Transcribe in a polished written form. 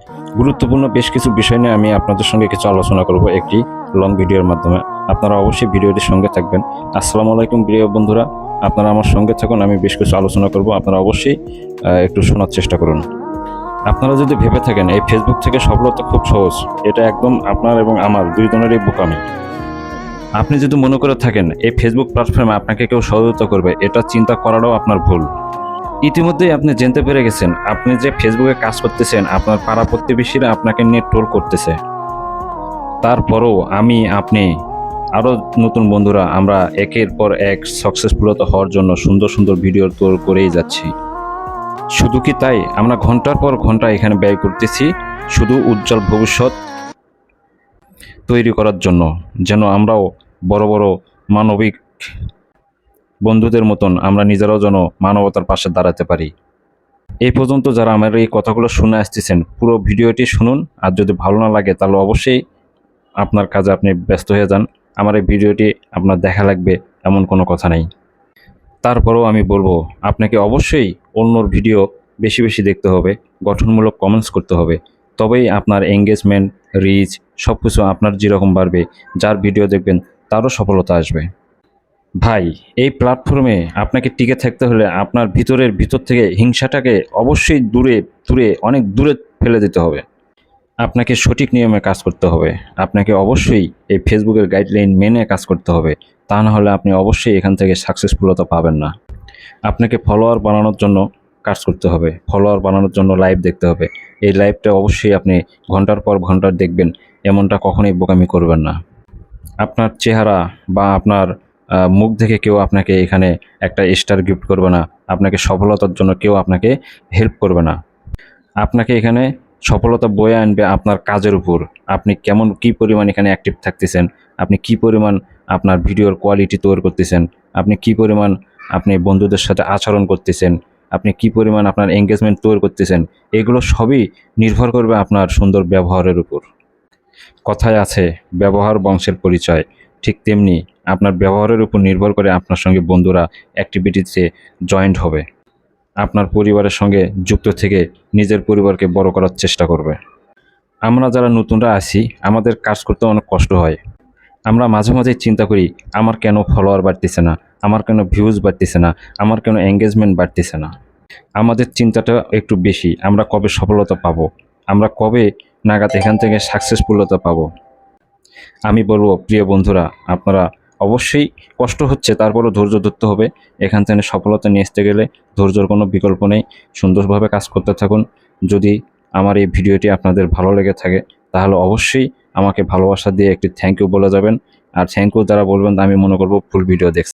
গুরুত্বপূর্ণ বেশ কিছু বিষয় নিয়ে আমি আপনাদের সঙ্গে কিছু আলোচনা করব একটি লং ভিডিওর মাধ্যমে। আপনারা অবশ্যই ভিডিওটির সঙ্গে থাকবেন। আসসালামু আলাইকুম প্রিয় বন্ধুরা, আপনারা আমার সঙ্গে থাকুন। আমি বেশ কিছু আলোচনা করব, আপনারা অবশ্যই একটু শোনার চেষ্টা করুন। আপনারা যদি ভেবে থাকেন এই ফেসবুক থেকে সফলতা খুব সহজ, এটা একদম আপনার এবং আমার দুইজনেরই বোকামি। আপনি যদি মনে করে থাকেন এই ফেসবুক প্ল্যাটফর্মে আপনাকে কেউ সহযোগিতা করবে, এটা চিন্তা করাটাও আপনার ভুল। ইতিমধ্যেই আপনি জানতে পেরে গেছেন, আপনি যে ফেসবুকে কাজ করতেছেন আপনার পাড়া প্রতিবেশীরা আপনাকে নিয়ে ট্রোল করতেছে। তারপরও আপনি আরও নতুন বন্ধুরা আমরা একের পর এক সাকসেসফুলতা হওয়ার জন্য সুন্দর সুন্দর ভিডিও তৈরি করেই যাচ্ছি। শুধু কি তাই, আমরা ঘন্টার পর ঘন্টা এখানে ব্যয় করতেছি শুধু উজ্জ্বল ভবিষ্যৎ তৈরি করার জন্য, যেন আমরাও বড় বড় মানবিক বন্ধুদের মতন আমরা নিজেরাও যেন মানবতার পাশে দাঁড়াতে পারি। এই পর্যন্ত যারা আমার এই কথাগুলো শুনে আসতেছেন, পুরো ভিডিওটি শুনুন। আর যদি ভালো না লাগে তাহলে অবশ্যই আপনার কাজে আপনি ব্যস্ত হয়ে যান। আমার এই ভিডিওটি আপনার দেখা লাগবে এমন কোনো কথা নেই। তারপরেও আমি বলবো, আপনাকে অবশ্যই অন্যর ভিডিও বেশি বেশি দেখতে হবে, গঠনমূলক কমেন্টস করতে হবে। তবেই আপনার এঙ্গেজমেন্ট, রিচ সব কিছু আপনার যেরকম বাড়বে, যার ভিডিও দেখবেন তারও সফলতা আসবে। ভাই, এই প্ল্যাটফর্মে আপনাকে টিকে থাকতে হলে আপনার ভিতর থেকে হিংসাটাকে অবশ্যই দূরে দূরে অনেক দূরে ফেলে দিতে হবে। আপনাকে সঠিক নিয়মে কাজ করতে হবে। আপনাকে অবশ্যই এই ফেসবুকের গাইডলাইন মেনে কাজ করতে হবে। তা না হলে আপনি অবশ্যই এখান থেকে সাকসেসফুলতা পাবেন না। আপনাকে ফলোয়ার বানানোর জন্য কাজ করতে হবে, ফলোয়ার বানানোর জন্য লাইভ দেখতে হবে। এই লাইভটা অবশ্যই আপনি ঘন্টার পর ঘন্টা দেখবেন, এমনটা কখনোই বোকামি করবেন না। আপনার চেহারা বা আপনার মুখ দেখে কেউ আপনাকে এখানে একটা স্টার গিফট করবে না। আপনাকে সফলতার জন্য কেউ আপনাকে হেল্প করবে না। আপনাকে এখানে সফলতা বয়ে আনবে আপনার কাজের উপর। আপনি কী পরিমাণ এখানে অ্যাক্টিভ থাকতেছেন, আপনি কী পরিমাণ আপনার ভিডিওর কোয়ালিটি তৈরি করতেছেন, আপনি কী পরিমাণ আপনি বন্ধুদের সাথে আচরণ করতেছেন, আপনি কী পরিমাণ আপনার এঙ্গেজমেন্ট তৈরি করতেছেন, এগুলো সবই নির্ভর করবে আপনার সুন্দর ব্যবহারের উপর। কথায় আছে, ব্যবহার বংশের পরিচয়। ঠিক তেমনি আপনার ব্যবহারের উপর নির্ভর করে আপনার সঙ্গে বন্ধুরা অ্যাক্টিভিটিসে জয়েন্ট হবে, আপনার পরিবারের সঙ্গে যুক্ত থেকে নিজের পরিবারকে বড় করার চেষ্টা করবে। আমরা যারা নতুনরা আছি, আমাদের কাজ করতে অনেক কষ্ট হয়। আমরা মাঝে মাঝে চিন্তা করি, আমার কেন ফলোয়ার বাড়তেছে না, আমার কেন ভিউজ বাড়তেছে না, আমার কেন এঙ্গেজমেন্ট বাড়তেছে না। আমাদের চিন্তাটা একটু বেশি। আমরা কবে সফলতা পাবো, আমরা কবে নাগাদ এখান থেকে সাকসেসফুলতা পাবো। আমি বলবো প্রিয় বন্ধুরা, আপনারা অবশ্যই কষ্ট হচ্ছে, তারপরও ধৈর্য ধরতে হবে। এখান থেকে সফলতা নিয়ে আসতে গেলে ধৈর্যর কোনো বিকল্প নেই। সুন্দরভাবে কাজ করতে থাকুন। যদি আমার এই ভিডিওটি আপনাদের ভালো লেগে থাকে তাহলে অবশ্যই আমাকে ভালোবাসা দিয়ে একটি থ্যাংক ইউ বলে যাবেন। আর থ্যাংক ইউ যারা বলবেন আমি মনে করব ফুল ভিডিও দেখছেন।